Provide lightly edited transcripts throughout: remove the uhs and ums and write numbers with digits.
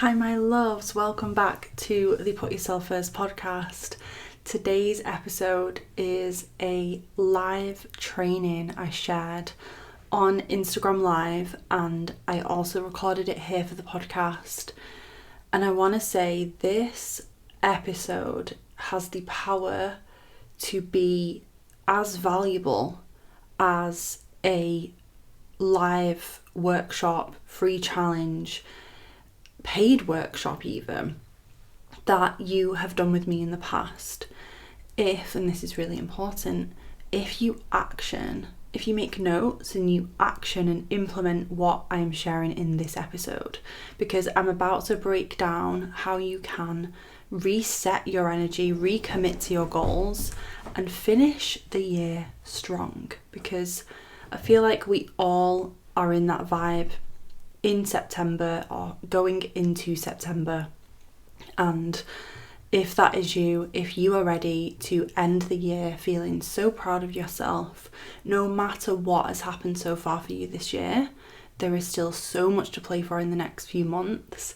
Hi my loves, welcome back to the Put Yourself First podcast. Today's episode is a live training I shared on Instagram Live, and I also recorded it here for the podcast. And I want to say this episode has the power to be as valuable as a live workshop, free challenge, paid workshop even, that you have done with me in the past. If, and this is really important, if you make notes and you action and implement what I am sharing in this episode, because I'm about to break down how you can reset your energy, recommit to your goals, and finish the year strong. Because I feel like we all are in that vibe in September or going into September, and if that is you, if you are ready to end the year feeling so proud of yourself, no matter what has happened so far for you this year, there is still so much to play for in the next few months.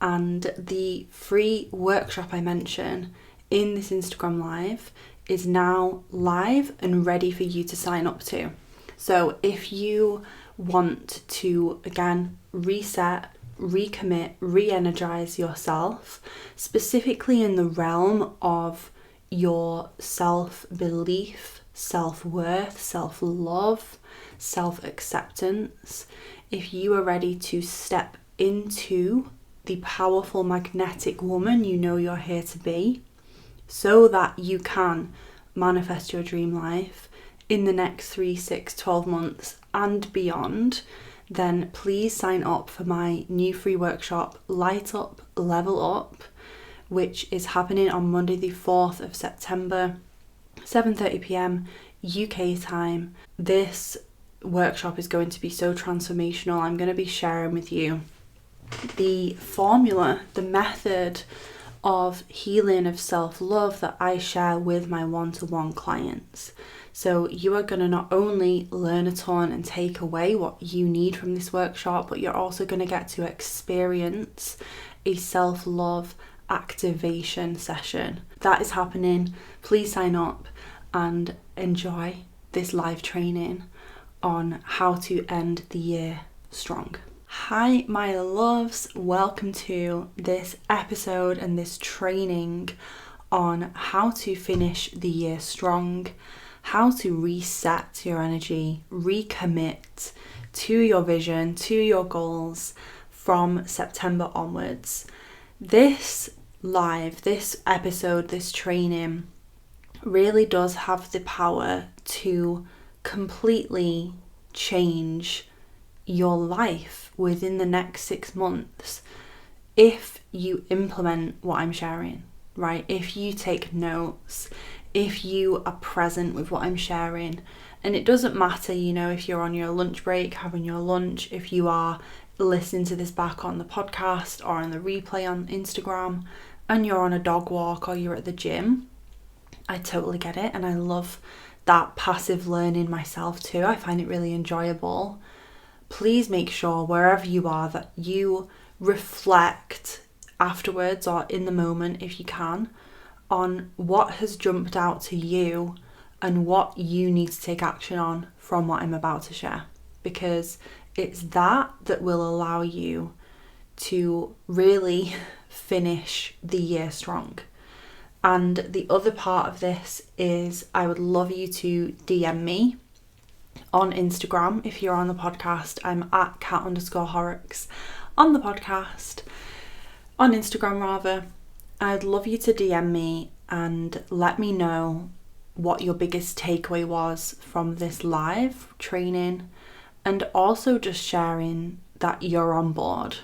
And the free workshop I mention in this Instagram Live is now live and ready for you to sign up to. So if you want to, again, reset, recommit, re-energize yourself, specifically in the realm of your self-belief, self-worth, self-love, self-acceptance, if you are ready to step into the powerful magnetic woman you know you're here to be, so that you can manifest your dream life in the next 3, 6, 12 months and beyond, then please sign up for my new free workshop, Light Up, Level Up, which is happening on Monday the 4th of September, 7:30 p.m. UK time. This workshop is going to be so transformational. I'm going to be sharing with you the formula, the method of healing, of self-love that I share with my one-to-one clients. So you are going to not only learn a ton and take away what you need from this workshop, but you're also going to get to experience a self-love activation session. That is happening. Please sign up and enjoy this live training on how to end the year strong. Hi my loves, welcome to this episode and this training on how to finish the year strong, how to reset your energy, recommit to your vision, to your goals from September onwards. This episode, this training really does have the power to completely change your life within the next 6 months if you implement what I'm sharing, right? If you take notes, if you are present with what I'm sharing. And it doesn't matter, if you're on your lunch break, having your lunch, if you are listening to this back on the podcast or on the replay on Instagram, and you're on a dog walk or you're at the gym. I totally get it, and I love that passive learning myself too. I find it really enjoyable. Please make sure wherever you are that you reflect afterwards or in the moment, if you can, on what has jumped out to you and what you need to take action on from what I'm about to share, because it's that will allow you to really finish the year strong. And the other part of this is I would love you to DM me on Instagram. If you're on the podcast, I'm at cat_Horrocks on the podcast, on Instagram rather. I'd love you to DM me and let me know what your biggest takeaway was from this live training, and also just sharing that you're on board.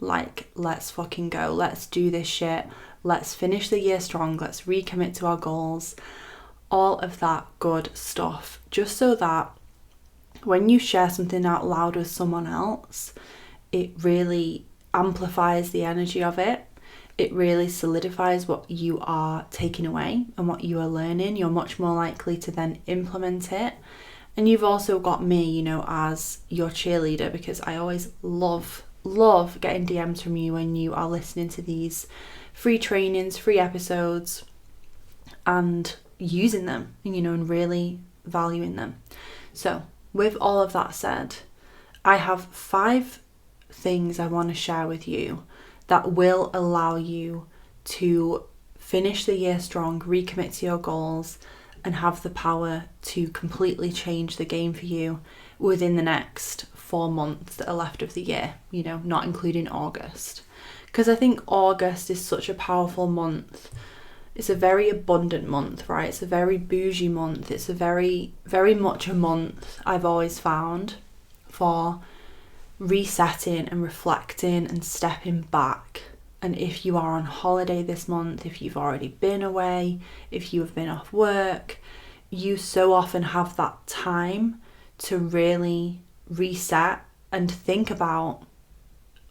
Like, let's fucking go. Let's do this shit. Let's finish the year strong. Let's recommit to our goals. All of that good stuff. Just so that when you share something out loud with someone else, it really amplifies the energy of it. It really solidifies what you are taking away and what you are learning. You're much more likely to then implement it. And you've also got me, as your cheerleader, because I always love love getting DMs from you when you are listening to these free trainings, free episodes, and using them, and really valuing them. So with all of that said, I have 5 things I want to share with you that will allow you to finish the year strong, recommit to your goals, and have the power to completely change the game for you within the next 4 months that are left of the year, not including August. Because I think August is such a powerful month. It's a very abundant month, right? It's a very bougie month. It's a very, very much a month I've always found for resetting and reflecting and stepping back. And if you are on holiday this month, if you've already been away, if you have been off work, you so often have that time to really reset and think about,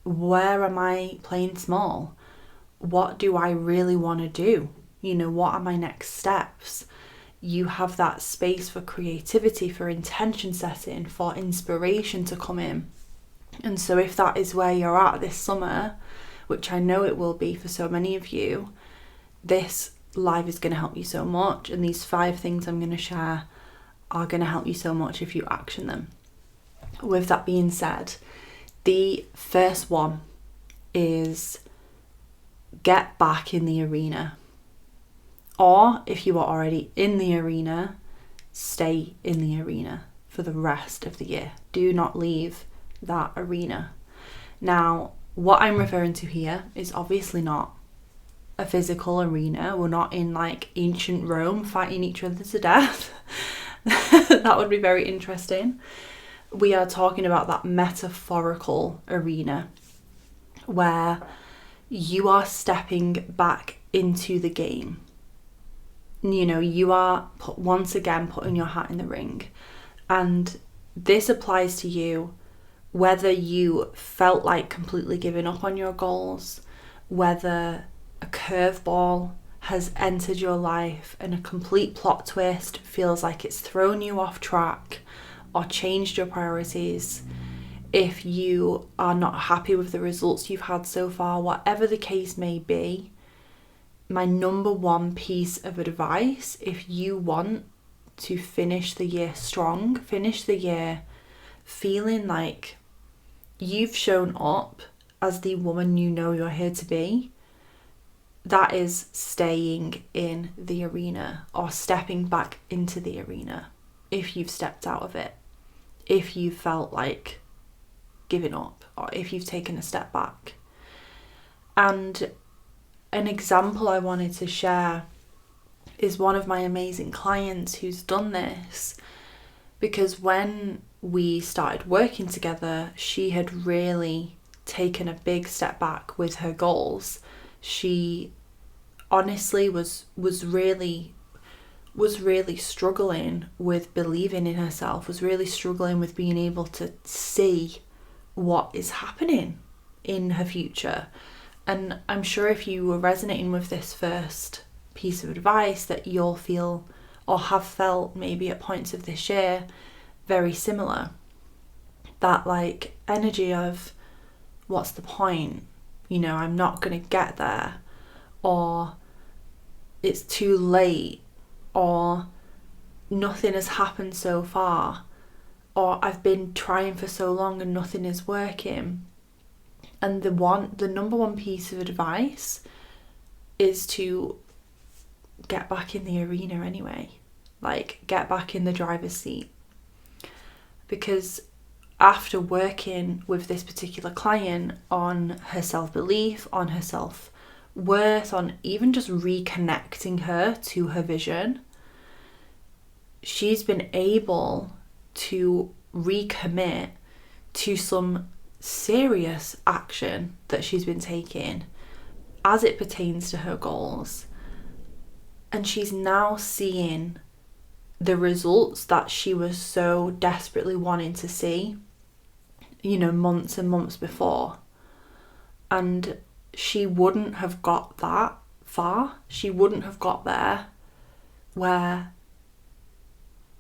where am I playing small? What do I really want to do? What are my next steps? You have that space for creativity, for intention setting, for inspiration to come in. And so if that is where you're at this summer, which I know it will be for so many of you, this live is going to help you so much. And these 5 things I'm going to share are going to help you so much if you action them. With that being said, the first one is get back in the arena. Or if you are already in the arena, stay in the arena for the rest of the year. Do not leave that arena. Now, what I'm referring to here is obviously not a physical arena. We're not in like ancient Rome fighting each other to death. That would be very interesting. We are talking about that metaphorical arena where you are stepping back into the game. You are once again putting your hat in the ring. And this applies to you whether you felt like completely giving up on your goals, whether a curveball has entered your life and a complete plot twist feels like it's thrown you off track or changed your priorities, if you are not happy with the results you've had so far, whatever the case may be, my number one piece of advice, if you want to finish the year strong, finish the year feeling like you've shown up as the woman you're here to be, that is staying in the arena or stepping back into the arena if you've stepped out of it, if you felt like giving up, or if you've taken a step back. And an example I wanted to share is one of my amazing clients who's done this, because when we started working together, she had really taken a big step back with her goals. She honestly was really struggling with believing in herself, was really struggling with being able to see what is happening in her future. And I'm sure if you were resonating with this first piece of advice, that you'll feel or have felt maybe at points of this year very similar. That like energy of, what's the point? I'm not going to get there, or it's too late, or nothing has happened so far, or I've been trying for so long and nothing is working. And the number one piece of advice is to get back in the arena anyway. Like, get back in the driver's seat. Because after working with this particular client on her self-belief, on her self-worth, on even just reconnecting her to her vision, she's been able to recommit to some serious action that she's been taking as it pertains to her goals. And she's now seeing the results that she was so desperately wanting to see, months and months before. And she wouldn't have got that far. She wouldn't have got there where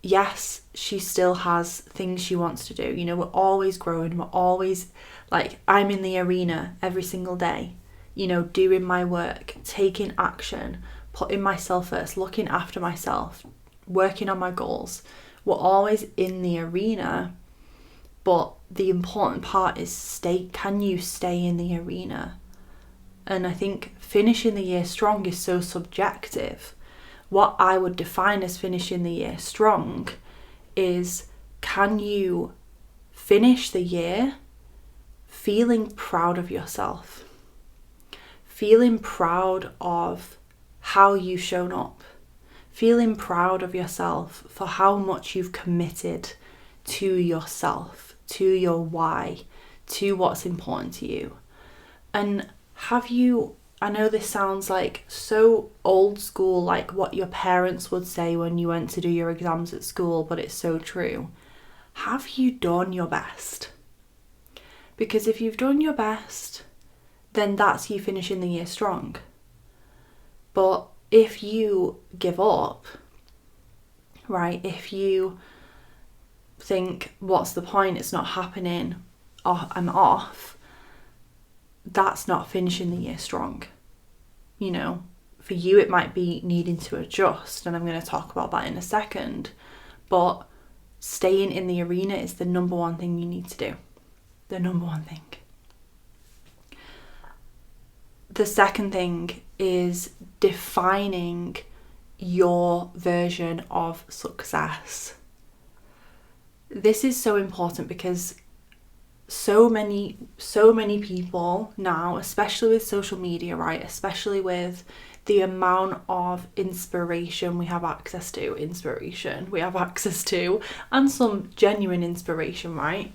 yes, she still has things she wants to do. You know, we're always growing. We're always, like, I'm in the arena every single day, you know, doing my work, taking action, putting myself first, looking after myself, working on my goals. We're always in the arena, but the important part is can you stay in the arena? And I think finishing the year strong is so subjective. What I would define as finishing the year strong is, can you finish the year feeling proud of yourself, feeling proud of how you've shown up, feeling proud of yourself for how much you've committed to yourself, to your why, to what's important to you. And I know this sounds like so old school, like what your parents would say when you went to do your exams at school, but it's so true. Have you done your best? Because if you've done your best, then that's you finishing the year strong. But if you give up, right, if you think, what's the point, it's not happening, I'm off, that's not finishing the year strong. You know, for you it might be needing to adjust, and I'm going to talk about that in a second, but staying in the arena is the number one thing you need to do. The number one thing. The second thing is defining your version of success. This is so important because so many people now, especially with social media, right, especially with the amount of inspiration we have access to, and some genuine inspiration, right?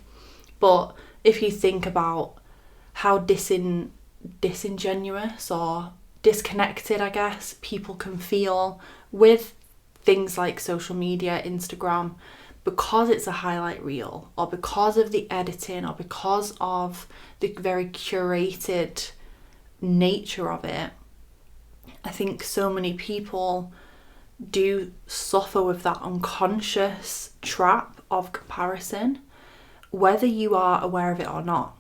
But if you think about how disingenuous or disconnected, I guess, people can feel with things like social media, Instagram, because it's a highlight reel, or because of the editing, or because of the very curated nature of it, I think so many people do suffer with that unconscious trap of comparison, whether you are aware of it or not.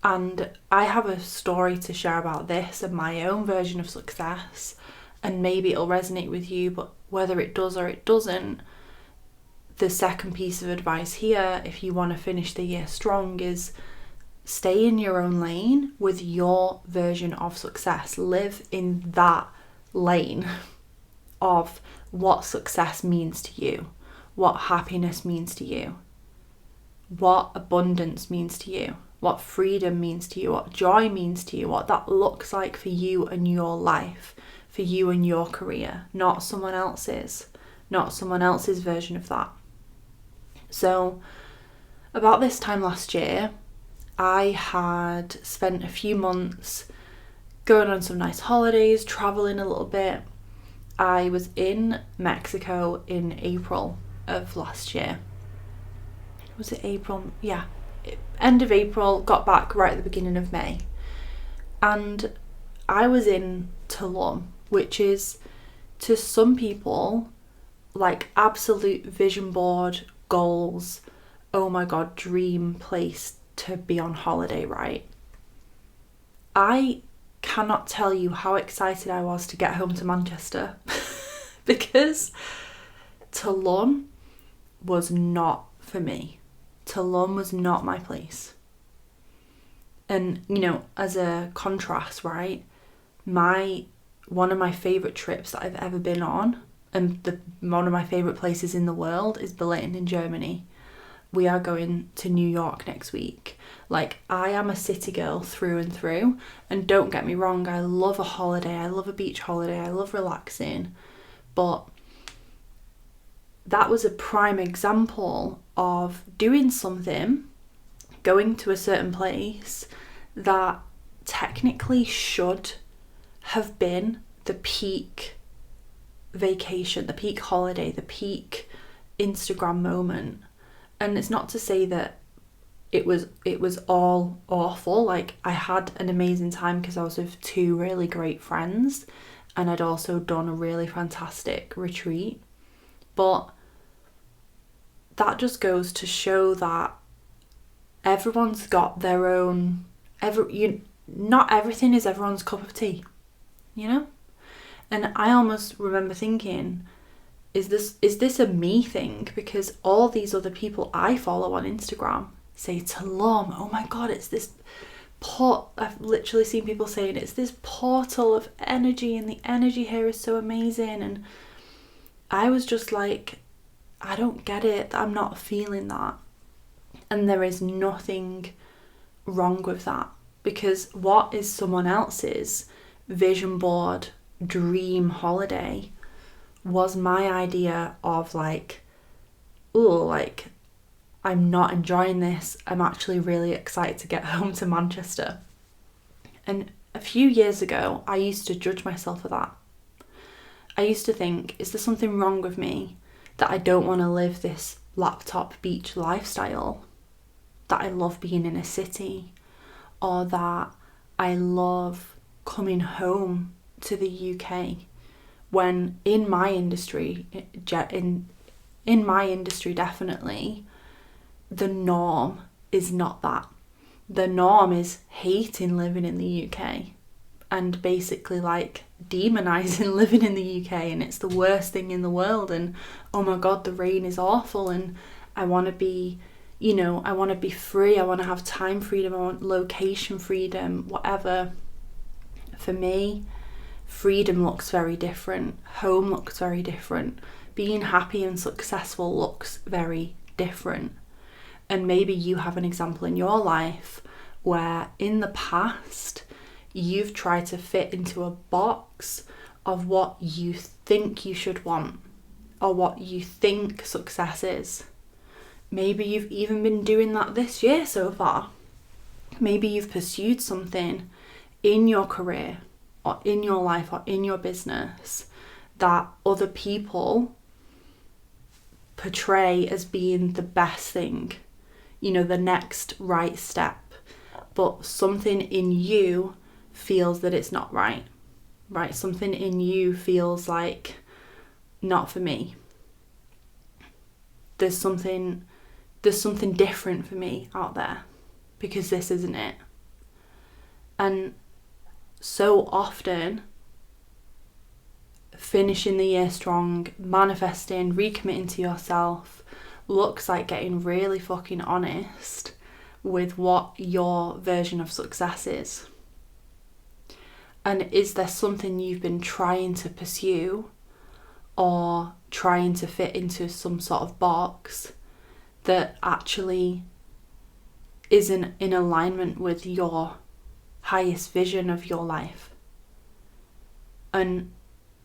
And I have a story to share about this and my own version of success, and maybe it'll resonate with you, but whether it does or it doesn't, the second piece of advice here, if you want to finish the year strong, is stay in your own lane with your version of success. Live in that lane of what success means to you, what happiness means to you, what abundance means to you, what freedom means to you, what joy means to you, what that looks like for you and your life, for you and your career, not someone else's version of that. So about this time last year, I had spent a few months going on some nice holidays, traveling a little bit. I was in Mexico in April of last year. Was it April? Yeah, end of April, got back right at the beginning of May. And I was in Tulum, which is, to some people, like absolute vision board, goals, oh my god, dream place to be on holiday, right? I cannot tell you how excited I was to get home to Manchester because Tulum was not for me. Tulum was not my place. And, you know, as a contrast, right, one of my favourite trips that I've ever been on, and one of my favourite places in the world, is Berlin in Germany. We are going to New York next week. Like, I am a city girl through and through, and don't get me wrong, I love a holiday, I love a beach holiday, I love relaxing, but that was a prime example of doing something, going to a certain place that technically should have been the peak vacation, the peak holiday, the peak Instagram moment. And it's not to say that it was all awful. Like, I had an amazing time because I was with two really great friends, and I'd also done a really fantastic retreat. But that just goes to show that everyone's got their own, not everything is everyone's cup of tea, you know? And I almost remember thinking, is this a me thing? Because all these other people I follow on Instagram say, Talom, oh my God, it's this I've literally seen people saying it's this portal of energy and the energy here is so amazing. And I was just like, I don't get it. I'm not feeling that. And there is nothing wrong with that, because what is someone else's vision board dream holiday was my idea of like, oh, like, I'm not enjoying this. I'm actually really excited to get home to Manchester. And a few years ago, I used to judge myself for that. I used to think, is there something wrong with me that I don't want to live this laptop beach lifestyle? That I love being in a city, or that I love coming home to the UK, when in my industry, in my industry definitely, the norm is not that. The norm is hating living in the UK and basically like demonizing living in the UK, and it's the worst thing in the world, and oh my God, the rain is awful, and I want to be, you know, I want to be free, I want to have time freedom, I want location freedom, whatever. For me, freedom looks very different. Home looks very different. Being happy and successful looks very different. And maybe you have an example in your life where in the past you've tried to fit into a box of what you think you should want or what you think success is. Maybe you've even been doing that this year so far. Maybe you've pursued something in your career or in your life or in your business that other people portray as being the best thing, you know, the next right step, but something in you feels that it's not right? Something in you feels like, not for me. There's something different for me out there, because this isn't it. And so often, finishing the year strong, manifesting, recommitting to yourself looks like getting really fucking honest with what your version of success is. And is there something you've been trying to pursue or trying to fit into some sort of box that actually isn't in alignment with your highest vision of your life? And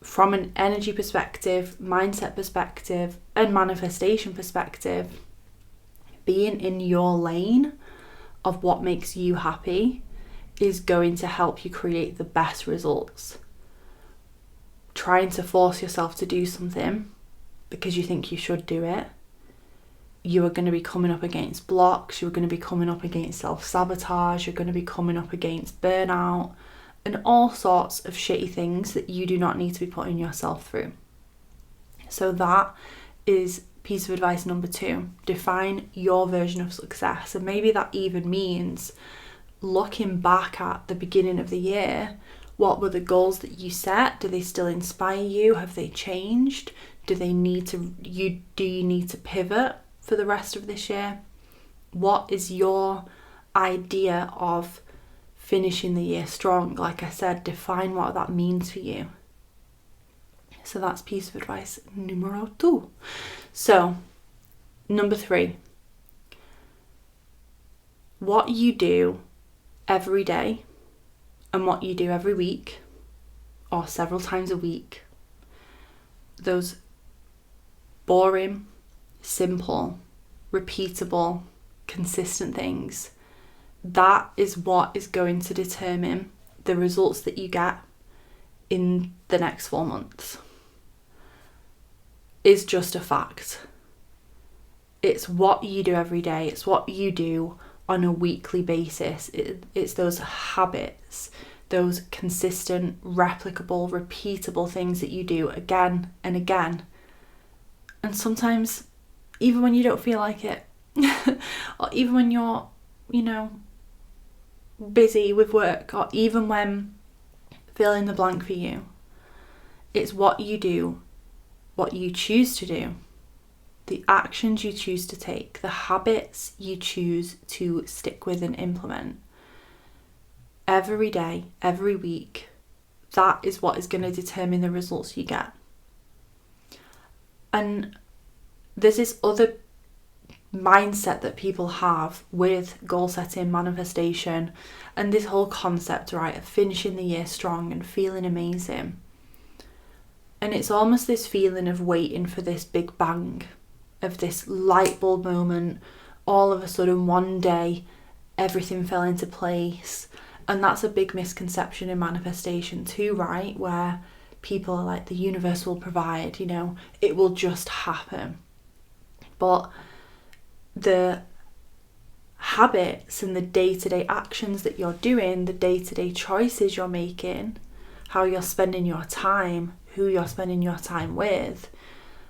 from an energy perspective, mindset perspective, and manifestation perspective, being in your lane of what makes you happy is going to help you create the best results. Trying to force yourself to do something because you think you should do it, you are going to be coming up against blocks, you're going to be coming up against self-sabotage, you're going to be coming up against burnout, and all sorts of shitty things that you do not need to be putting yourself through. So that is piece of advice number 2. Define your version of success. And maybe that even means looking back at the beginning of the year. What were the goals that you set? Do they still inspire you? Have they changed? Do you need to pivot for the rest of this year? What is your idea of finishing the year strong? Like I said, define what that means for you. So that's piece of advice numero 2. So, number 3. What you do every day and what you do every week or several times a week, those boring, simple, repeatable, consistent things, that is what is going to determine the results that you get in the next 4 months. Is just a fact. It's what you do every day. It's what you do on a weekly basis. It's those habits, those consistent, replicable, repeatable things that you do again and again. And sometimes even when you don't feel like it, or even when you're, busy with work, or even when fill in the blank for you. It's what you do, what you choose to do, the actions you choose to take, the habits you choose to stick with and implement every day, every week. That is what is going to determine the results you get. And there's this other mindset that people have with goal setting, manifestation, and this whole concept, right, of finishing the year strong and feeling amazing. And it's almost this feeling of waiting for this big bang, of this light bulb moment. All of a sudden, one day, everything fell into place. And that's a big misconception in manifestation too, right? Where people are like, the universe will provide, it will just happen. But the habits and the day-to-day actions that you're doing, the day-to-day choices you're making, how you're spending your time, who you're spending your time with,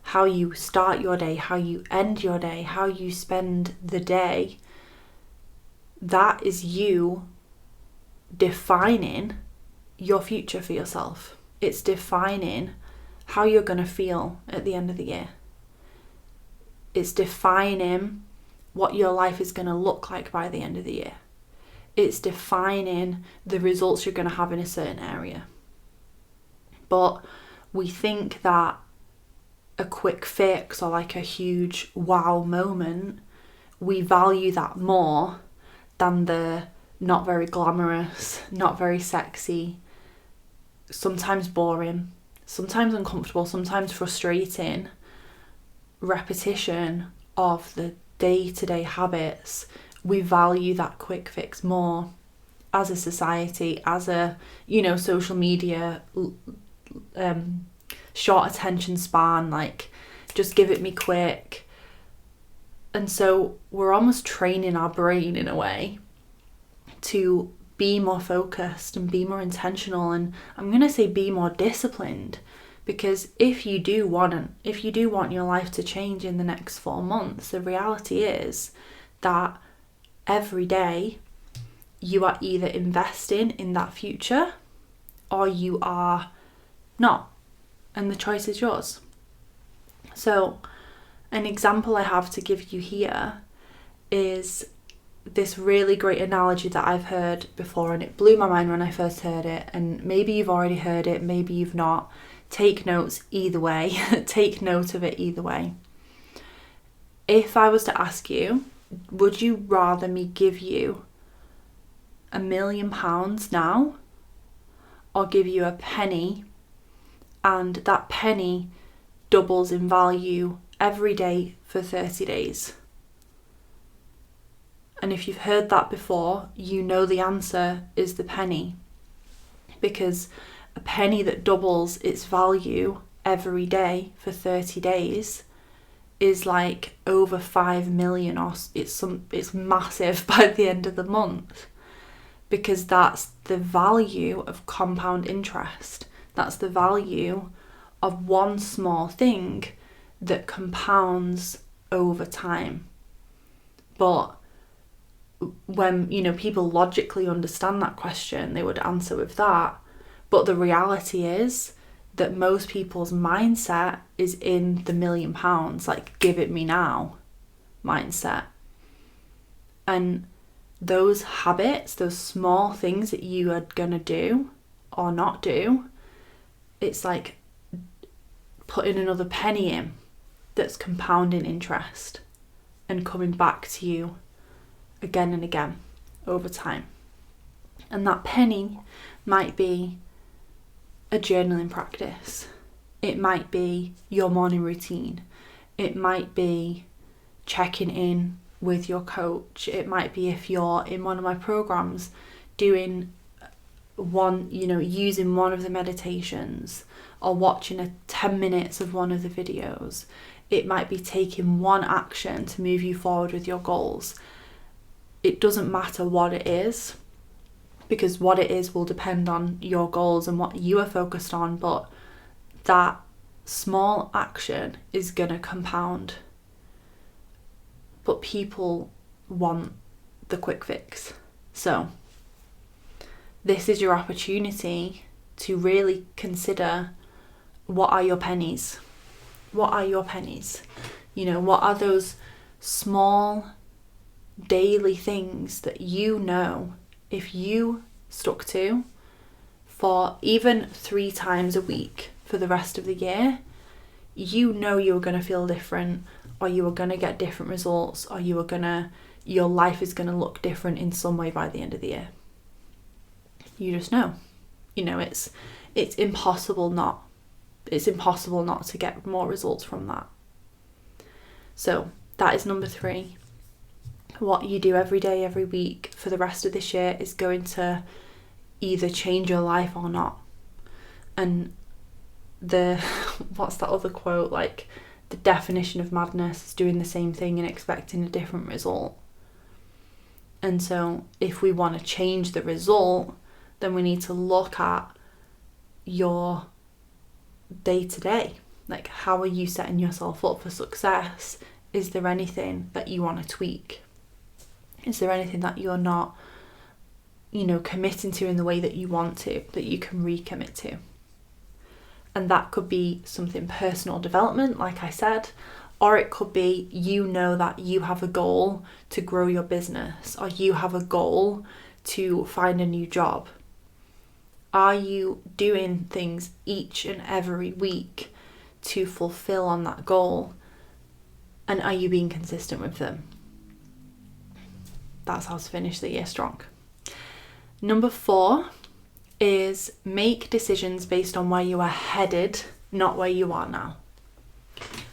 how you start your day, how you end your day, how you spend the day, that is you defining your future for yourself. It's defining how you're going to feel at the end of the year. It's defining what your life is going to look like by the end of the year. It's defining the results you're going to have in a certain area. But we think that a quick fix or like a huge wow moment, we value that more than the not very glamorous, not very sexy, sometimes boring, sometimes uncomfortable, sometimes frustrating repetition of the day-to-day habits. We value that quick fix more as a society, as a, social media, short attention span, like just give it me quick. And so we're almost training our brain in a way to be more focused and be more intentional, and I'm going to say be more disciplined, because if you do want your life to change in the next 4 months, the reality is that every day you are either investing in that future or you are not, and the choice is yours. So an example I have to give you here is this really great analogy that I've heard before, and it blew my mind when I first heard it, and maybe you've already heard it, maybe you've not. Take notes either way. Take note of it either way. If I was to ask you, would you rather me give you £1 million now, or give you a penny, and that penny doubles in value every day for 30 days? And if you've heard that before, you know the answer is the penny, because a penny that doubles its value every day for 30 days is like over 5 million, or it's massive by the end of the month, because that's the value of compound interest. That's the value of one small thing that compounds over time. But when, people logically understand that question, they would answer with that. But the reality is that most people's mindset is in the £1 million, like give it me now mindset. And those habits, those small things that you are going to do or not do, it's like putting another penny in that's compounding interest and coming back to you again and again over time. And that penny might be a journaling practice. It might be your morning routine. It might be checking in with your coach. It might be, if you're in one of my programs, doing one, using one of the meditations, or watching 10 minutes of one of the videos. It might be taking one action to move you forward with your goals. It doesn't matter what it is, because what it is will depend on your goals and what you are focused on, but that small action is going to compound. but people want the quick fix. So this is your opportunity to really consider, what are your pennies? What are your pennies? You know, what are those small daily things that you know if you stuck to for even 3 times a week for the rest of the year, you know you're going to feel different, or you are going to get different results, or your life is going to look different in some way by the end of the year. You just know. You know, it's impossible not. It's impossible not to get more results from that. So that is number 3. What you do every day, every week for the rest of this year is going to either change your life or not. And what's that other quote? Like, the definition of madness is doing the same thing and expecting a different result. And so if we want to change the result, then we need to look at your day-to-day. Like, how are you setting yourself up for success? Is there anything that you want to tweak? Is there anything that you're not, committing to in the way that you want to, that you can recommit to? And that could be something personal development, like I said, or it could be, that you have a goal to grow your business, or you have a goal to find a new job. Are you doing things each and every week to fulfill on that goal? And are you being consistent with them? That's how to finish the year strong. Number 4 is make decisions based on where you are headed, not where you are now.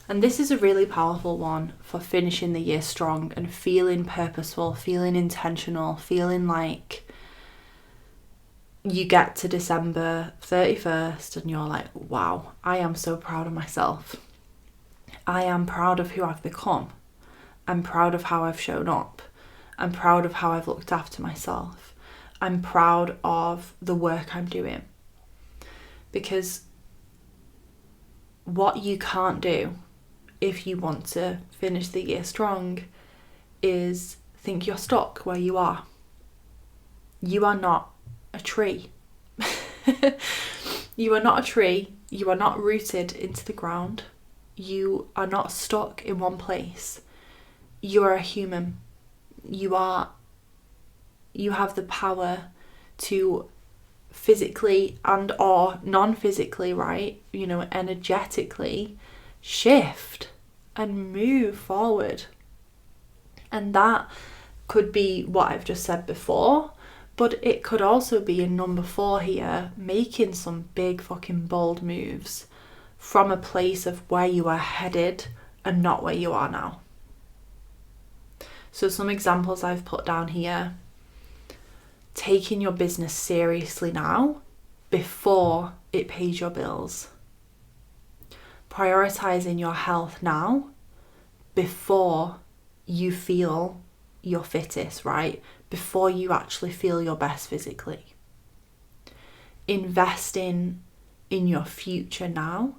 And this is a really powerful one for finishing the year strong and feeling purposeful, feeling intentional, feeling like you get to December 31st and you're like, wow, I am so proud of myself. I am proud of who I've become. I'm proud of how I've shown up. I'm proud of how I've looked after myself. I'm proud of the work I'm doing. Because what you can't do if you want to finish the year strong is think you're stuck where you are. You are not a tree. You are not a tree. You are not rooted into the ground. You are not stuck in one place. You are a human. You have the power to physically and or non-physically, right? Energetically shift and move forward. And that could be what I've just said before, but it could also be in number 4 here, making some big fucking bold moves from a place of where you are headed and not where you are now. So some examples I've put down here: taking your business seriously now before it pays your bills. Prioritizing your health now before you feel your fittest, right? Before you actually feel your best physically. Investing in your future now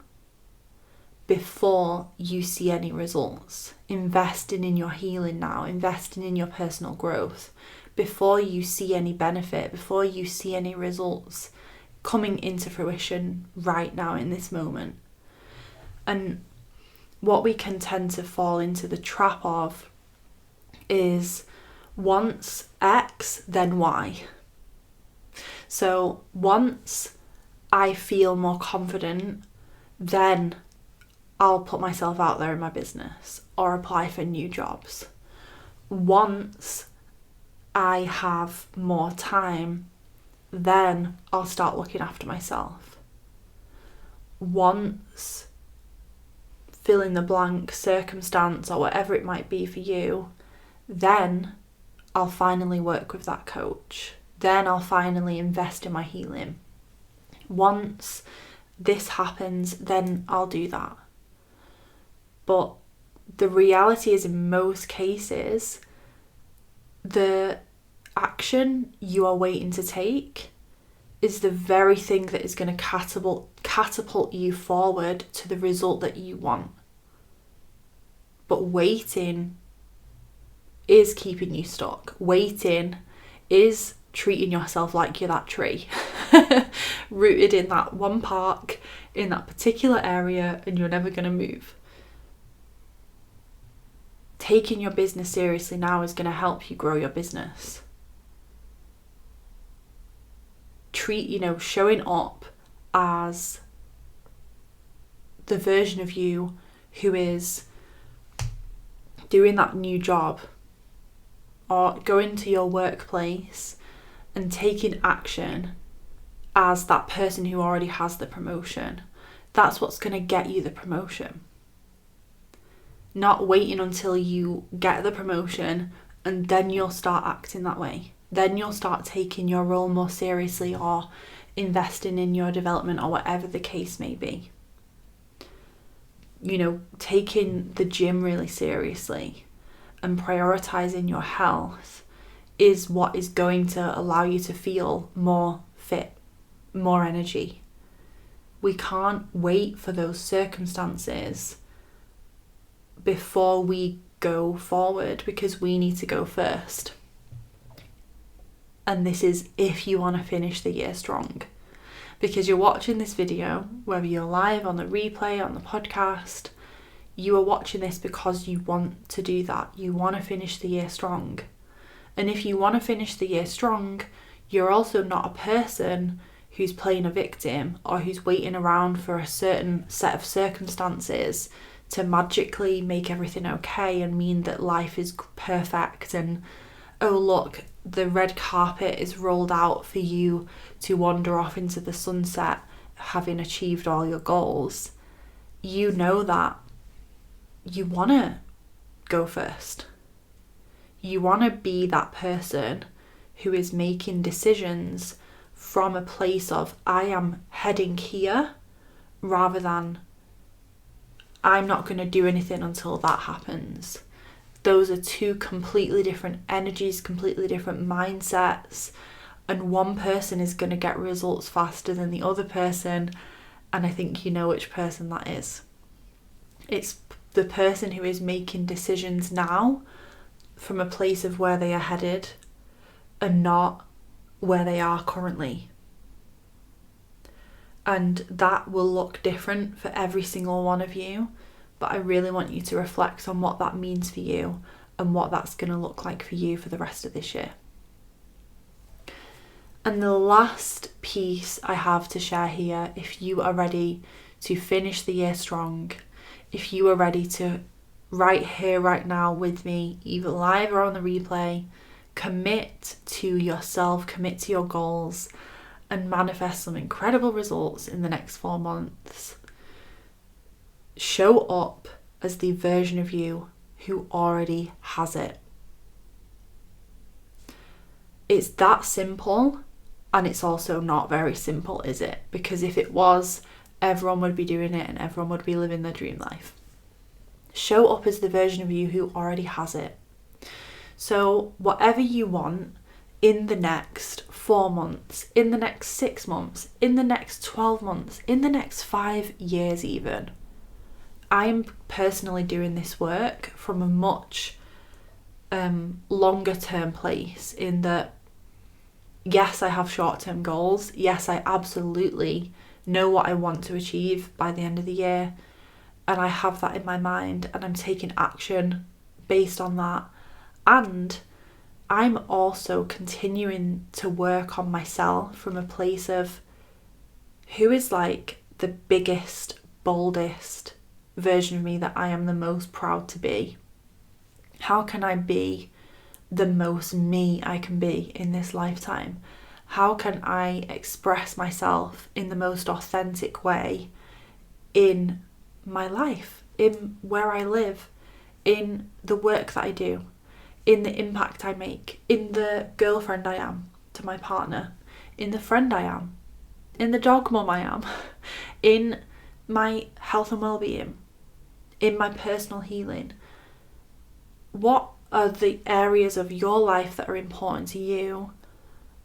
before you see any results. Investing in your healing now, investing in your personal growth before you see any benefit, before you see any results coming into fruition right now in this moment. And what we can tend to fall into the trap of is once X, then Y. So once I feel more confident, then I'll put myself out there in my business or apply for new jobs. Once I have more time, then I'll start looking after myself. Once fill in the blank circumstance or whatever it might be for you, then I'll finally work with that coach. Then I'll finally invest in my healing. Once this happens, then I'll do that. But the reality is, in most cases, the action you are waiting to take is the very thing that is going to catapult you forward to the result that you want. But waiting is keeping you stuck. Waiting is treating yourself like you're that tree, rooted in that one park, in that particular area, and you're never going to move. Taking your business seriously now is going to help you grow your business. Showing up as the version of you who is doing that new job, or going to your workplace and taking action as that person who already has the promotion. That's what's going to get you the promotion. Not waiting until you get the promotion and then you'll start acting that way. Then you'll start taking your role more seriously, or investing in your development, or whatever the case may be. Taking the gym really seriously and prioritizing your health is what is going to allow you to feel more fit, more energy. We can't wait for those circumstances before we go forward, because we need to go first. And this is if you want to finish the year strong. Because you're watching this video, whether you're live, on the replay, on the podcast, you are watching this because you want to do that. You want to finish the year strong. And if you want to finish the year strong, you're also not a person who's playing a victim, or who's waiting around for a certain set of circumstances to magically make everything okay and mean that life is perfect, and oh look, the red carpet is rolled out for you to wander off into the sunset having achieved all your goals. You know that you want to go first. You want to be that person who is making decisions from a place of I am heading here, rather than I'm not going to do anything until that happens. Those are two completely different energies, completely different mindsets, and one person is going to get results faster than the other person, and I think you know which person that is. It's the person who is making decisions now from a place of where they are headed and not where they are currently. And that will look different for every single one of you, but I really want you to reflect on what that means for you and what that's going to look like for you for the rest of this year. And the last piece I have to share here, if you are ready to finish the year strong, if you are ready to, right here, right now with me, either live or on the replay, commit to yourself, commit to your goals, and manifest some incredible results in the next 4 months. Show up as the version of you who already has it. It's that simple, and it's also not very simple, is it? Because if it was, everyone would be doing it and everyone would be living their dream life. Show up as the version of you who already has it. So whatever you want in the next 4 months, in the next 6 months, in the next 12 months, in the next 5 years even, I'm personally doing this work from a much longer term place, in that, yes, I have short term goals. Yes, I absolutely know what I want to achieve by the end of the year, and I have that in my mind, and I'm taking action based on that. And I'm also continuing to work on myself from a place of who is like the biggest, boldest version of me that I am the most proud to be. How can I be the most me I can be in this lifetime? How can I express myself in the most authentic way in my life, in where I live, in the work that I do, in the impact I make, in the girlfriend I am to my partner, in the friend I am, in the dog mum I am, in my health and well-being, in my personal healing? What are the areas of your life that are important to you?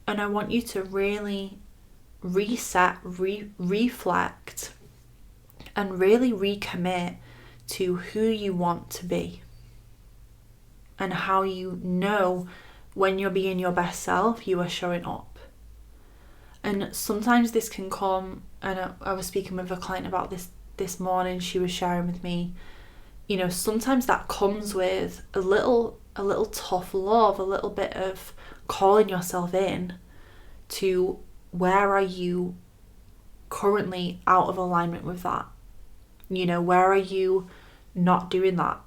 And I want you to really reset, reflect, and really recommit to who you want to be. and how you know when you're being your best self, you are showing up. And sometimes this can come, and I was speaking with a client about this morning. She was sharing with me, you know, sometimes that comes with a little tough love, a little bit of calling yourself in to where are you currently out of alignment with that? You know, where are you not doing that?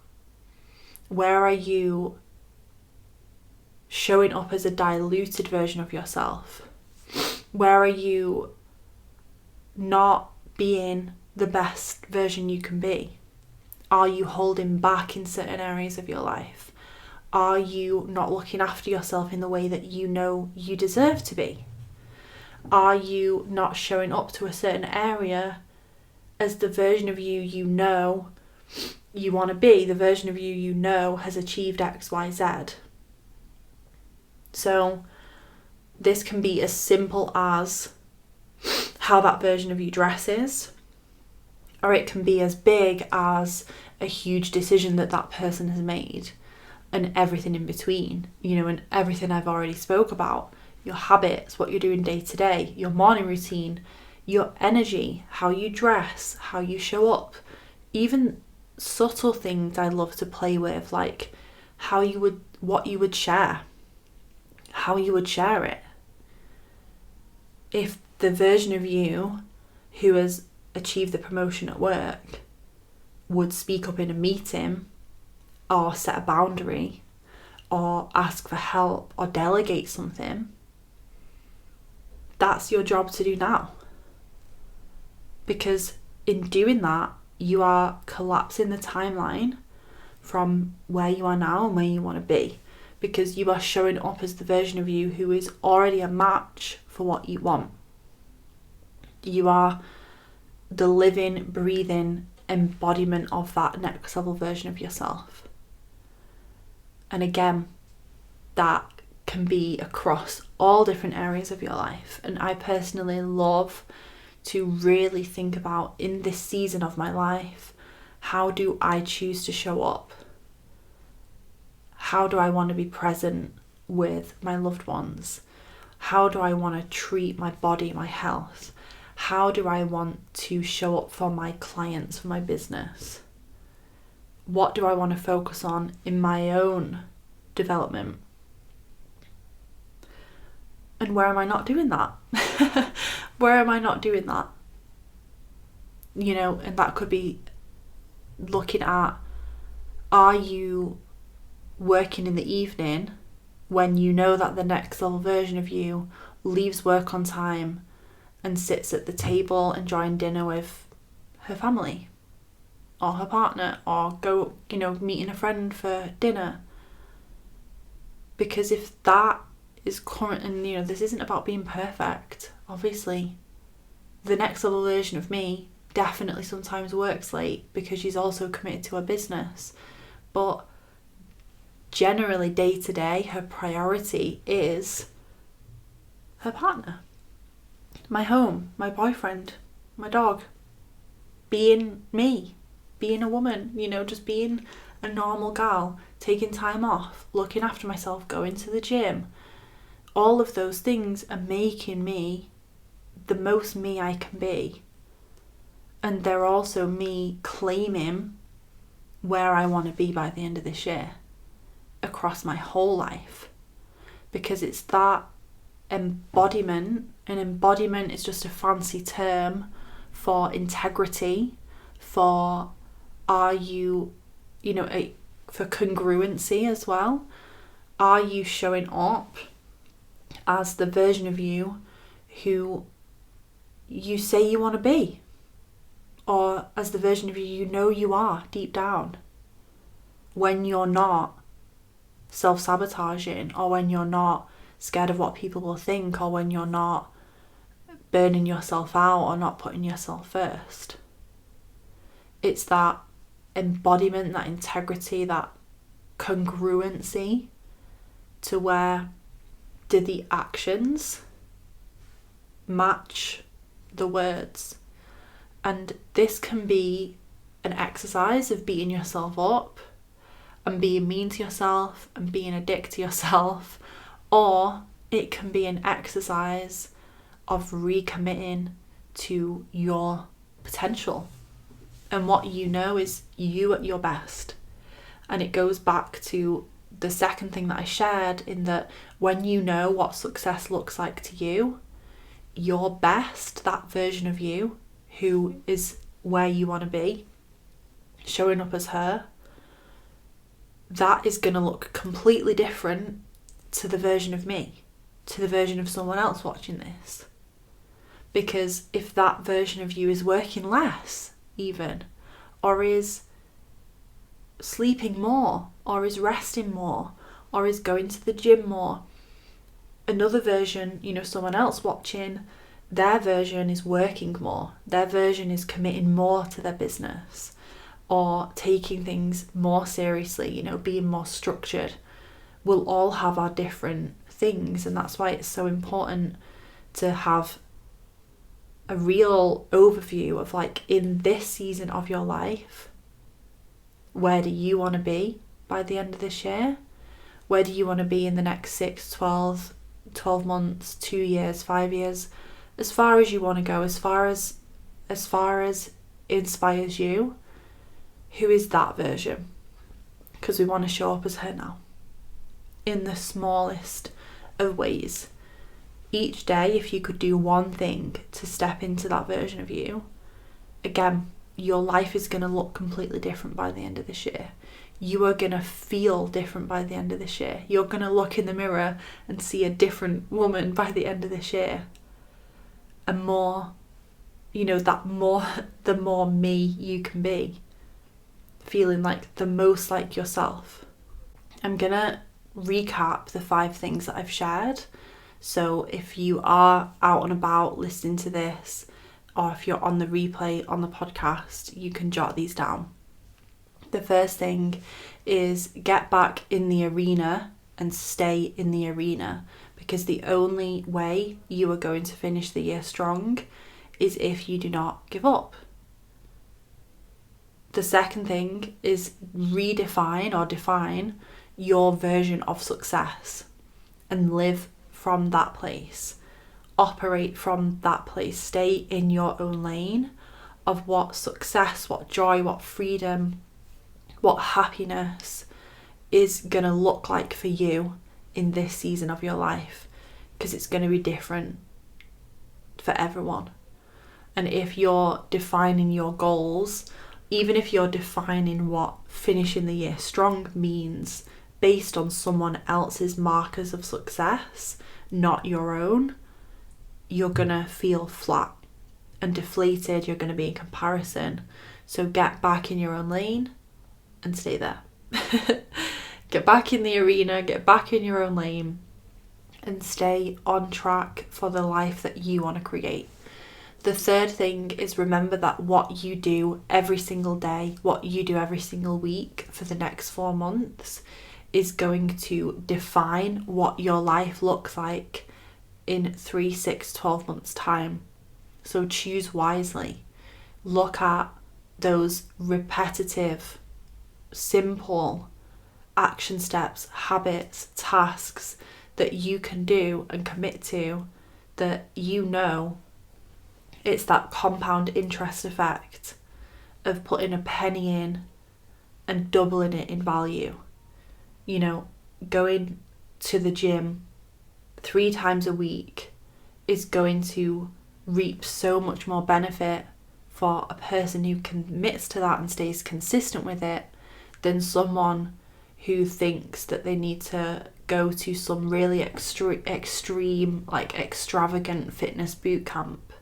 Where are you showing up as a diluted version of yourself? Where are you not being the best version you can be? Are you holding back in certain areas of your life? Are you not looking after yourself in the way that you know you deserve to be? Are you not showing up to a certain area as the version of you you know you want to be, the version of you you know has achieved X, Y, Z? So this can be as simple as how that version of you dresses, or it can be as big as a huge decision that person has made, and everything in between, you know, and everything I've already spoke about, your habits, what you're doing day to day, your morning routine, your energy, how you dress, how you show up, even subtle things I love to play with, like what you would share, how you would share it. If the version of you who has achieved the promotion at work would speak up in a meeting, or set a boundary, or ask for help, or delegate something, that's your job to do now. Because in doing that, you are collapsing the timeline from where you are now and where you want to be, because you are showing up as the version of you who is already a match for what you want. You are the living, breathing embodiment of that next level version of yourself. And again, that can be across all different areas of your life. And I personally love to really think about, in this season of my life, how do I choose to show up? How do I want to be present with my loved ones? How do I want to treat my body, my health? How do I want to show up for my clients, for my business? What do I want to focus on in my own development? And where am I not doing that? Where am I not doing that? You know, and that could be looking at, are you working in the evening when you know that the next level version of you leaves work on time and sits at the table enjoying dinner with her family or her partner, or go, you know, meeting a friend for dinner? Because if that is current, and you know, this isn't about being perfect, obviously the next level version of me definitely sometimes works late because she's also committed to her business, but generally day to day her priority is her partner, my home, my boyfriend, my dog, being me, being a woman, you know, just being a normal gal, taking time off, looking after myself, going to the gym. All of those things are making me the most me I can be. And they're also me claiming where I want to be by the end of this year, across my whole life. Because it's that embodiment, and embodiment is just a fancy term for integrity, for are you, you know, for congruency as well. Are you showing up as the version of you who you say you want to be, or as the version of you know you are deep down, when you're not self-sabotaging, or when you're not scared of what people will think, or when you're not burning yourself out or not putting yourself first? It's that embodiment, that integrity, that congruency to where do the actions match the words. And this can be an exercise of beating yourself up, and being mean to yourself and being a dick to yourself, or it can be an exercise of recommitting to your potential and what you know is you at your best. And it goes back to the second thing that I shared, in that when you know what success looks like to you, your best, that version of you who is where you want to be, showing up as her, that is going to look completely different to the version of me, to the version of someone else watching this. Because if that version of you is working less even, or is sleeping more, or is resting more, or is going to the gym more, another version, someone else watching, their version is working more, their version is committing more to their business, or taking things more seriously, being more structured. We'll all have our different things, and that's why it's so important to have a real overview of, like, in this season of your life, where do you want to be by the end of this year? Where do you want to be in the next 6, 12 months, 2 years, 5 years? As far as you want to go, as far as inspires you. Who is that version? Because we want to show up as her now, in the smallest of ways. Each day, if you could do one thing to step into that version of you, again, your life is going to look completely different by the end of this year. You are going to feel different by the end of this year. You're going to look in the mirror and see a different woman by the end of this year. And more, the more me you can be. Feeling like the most like yourself. I'm going to recap the 5 things that I've shared. So if you are out and about listening to this, or if you're on the replay on the podcast, you can jot these down. The first thing is get back in the arena and stay in the arena, because the only way you are going to finish the year strong is if you do not give up. The second thing is redefine or define your version of success and live from that place. Operate from that place. Stay in your own lane of what success, what joy, what freedom, what happiness is going to look like for you in this season of your life, because it's going to be different for everyone. And if you're defining your goals, even if you're defining what finishing the year strong means based on someone else's markers of success, not your own, you're gonna feel flat and deflated. You're gonna be in comparison. So get back in your own lane and stay there. Get back in the arena, get back in your own lane, and stay on track for the life that you want to create. The third thing is remember that what you do every single day, what you do every single week for the next 4 months is going to define what your life looks like in 3, 6, 12 months time. So choose wisely. Look at those repetitive, simple action steps, habits, tasks that you can do and commit to, that it's that compound interest effect of putting a penny in and doubling it in value. Going to the gym 3 times a week is going to reap so much more benefit for a person who commits to that and stays consistent with it than someone who thinks that they need to go to some really extreme, like extravagant fitness boot camp.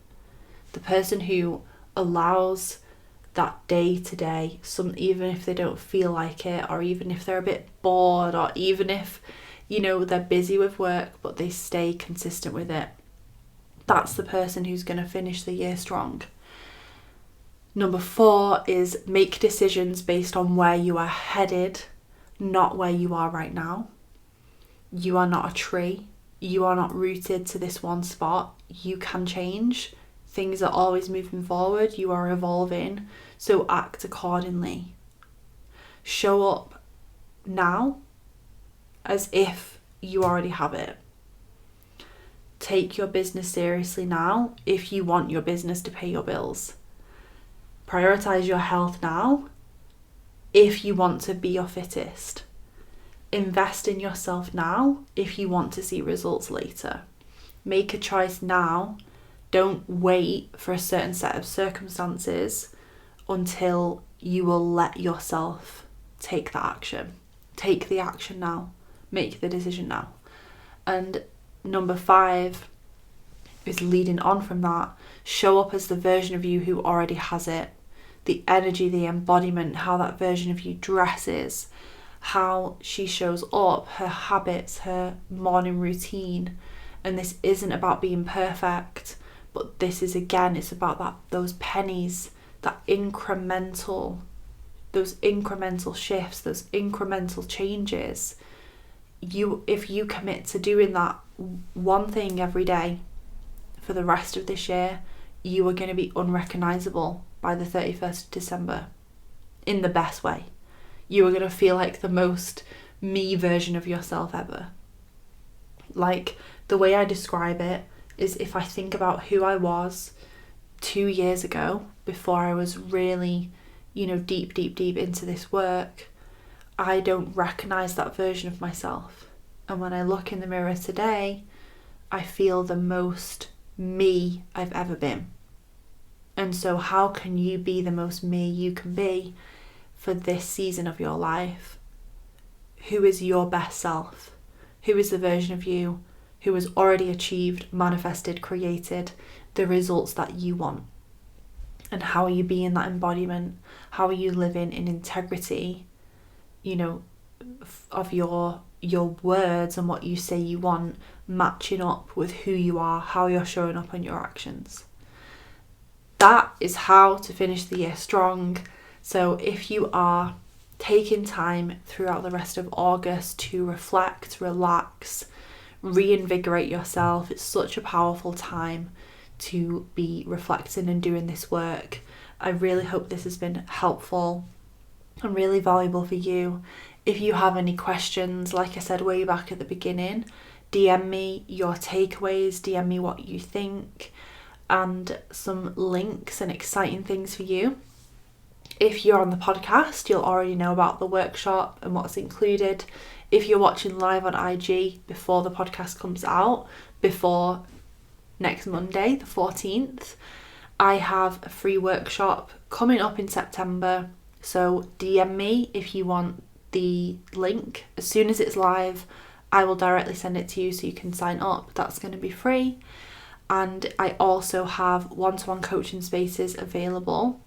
The person who allows that day to day, even if they don't feel like it, or even if they're a bit bored, or even if, they're busy with work, but they stay consistent with it. That's the person who's going to finish the year strong. Number 4 is make decisions based on where you are headed, not where you are right now. You are not a tree. You are not rooted to this one spot. You can change. Things are always moving forward. You are evolving. So act accordingly. Show up now as if you already have it. Take your business seriously now if you want your business to pay your bills. Prioritize your health now if you want to be your fittest. Invest in yourself now if you want to see results later. Make a choice now. Don't wait for a certain set of circumstances until you will let yourself take that action. Take the action now. Make the decision now. And number 5 is leading on from that. Show up as the version of you who already has it. The energy, the embodiment, how that version of you dresses, how she shows up, her habits, her morning routine. And this isn't about being perfect, but this is, again, it's about those pennies, those incremental shifts, those incremental changes. If you commit to doing that one thing every day for the rest of this year, you are going to be unrecognizable by the 31st of December in the best way. You are going to feel like the most me version of yourself ever. Like, the way I describe it is, if I think about who I was 2 years ago, before I was really, deep into this work, I don't recognize that version of myself. And when I look in the mirror today, I feel the most me I've ever been. And so how can you be the most me you can be for this season of your life? Who is your best self? Who is the version of you who has already achieved, manifested, created the results that you want? And how are you being that embodiment? How are you living in integrity, of your words and what you say you want, matching up with who you are, how you're showing up on your actions? That is how to finish the year strong. So if you are taking time throughout the rest of August to reflect, relax, reinvigorate yourself, it's such a powerful time to be reflecting and doing this work. I really hope this has been helpful and really valuable for you. If you have any questions, like I said way back at the beginning, DM me your takeaways, DM me what you think, and some links and exciting things for you. If you're on the podcast, you'll already know about the workshop and what's included. If you're watching live on IG before the podcast comes out, before next Monday, the 14th, I have a free workshop coming up in September. So DM me if you want the link. As soon as it's live, I will directly send it to you so you can sign up. That's going to be free. And I also have one-to-one coaching spaces available.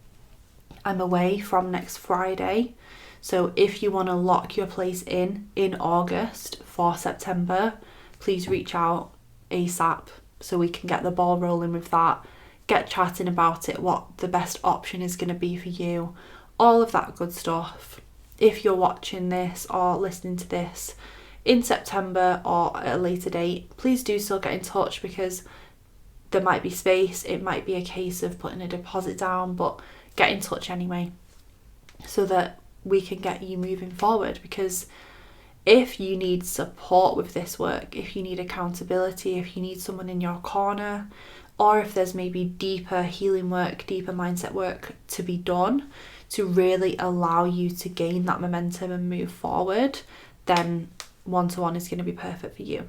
I'm away from next Friday. So if you want to lock your place in August for September, please reach out ASAP so we can get the ball rolling with that, get chatting about it, what the best option is going to be for you, all of that good stuff. If you're watching this or listening to this in September or at a later date, please do still get in touch, because there might be space. It might be a case of putting a deposit down, but get in touch anyway so that we can get you moving forward. Because if you need support with this work, if you need accountability, if you need someone in your corner, or if there's maybe deeper healing work, deeper mindset work to be done to really allow you to gain that momentum and move forward, then one-to-one is going to be perfect for you.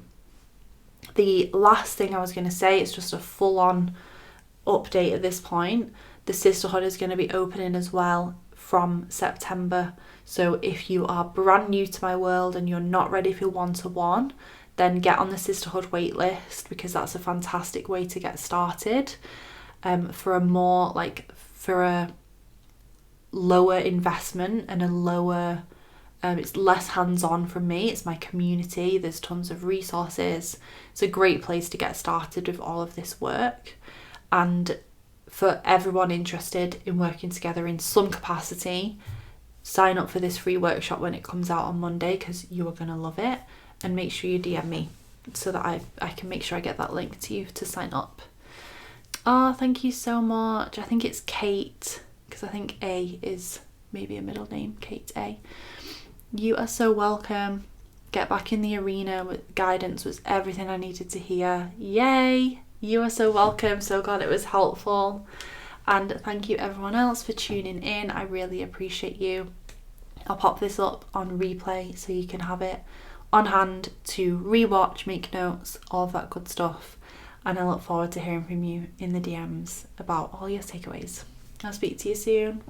The last thing I was going to say, it's just a full-on update at this point. The Sisterhood is going to be opening as well from September. So if you are brand new to my world and you're not ready for one-to-one, then get on the Sisterhood waitlist, because that's a fantastic way to get started. For a lower investment and a lower, it's less hands-on from me. It's my community. There's tons of resources. It's a great place to get started with all of this work. And for everyone interested in working together in some capacity, sign up for this free workshop when it comes out on Monday, because you are going to love it. And make sure you DM me so that I can make sure I get that link to you to sign up. Oh, thank you so much. I think it's Kate, because I think A is maybe a middle name. Kate A. You are so welcome. Get back in the arena. Guidance was everything I needed to hear. Yay! You are so welcome. So glad it was helpful. And thank you everyone else for tuning in. I really appreciate you. I'll pop this up on replay so you can have it on hand to rewatch, make notes, all of that good stuff. And I look forward to hearing from you in the DMs about all your takeaways. I'll speak to you soon.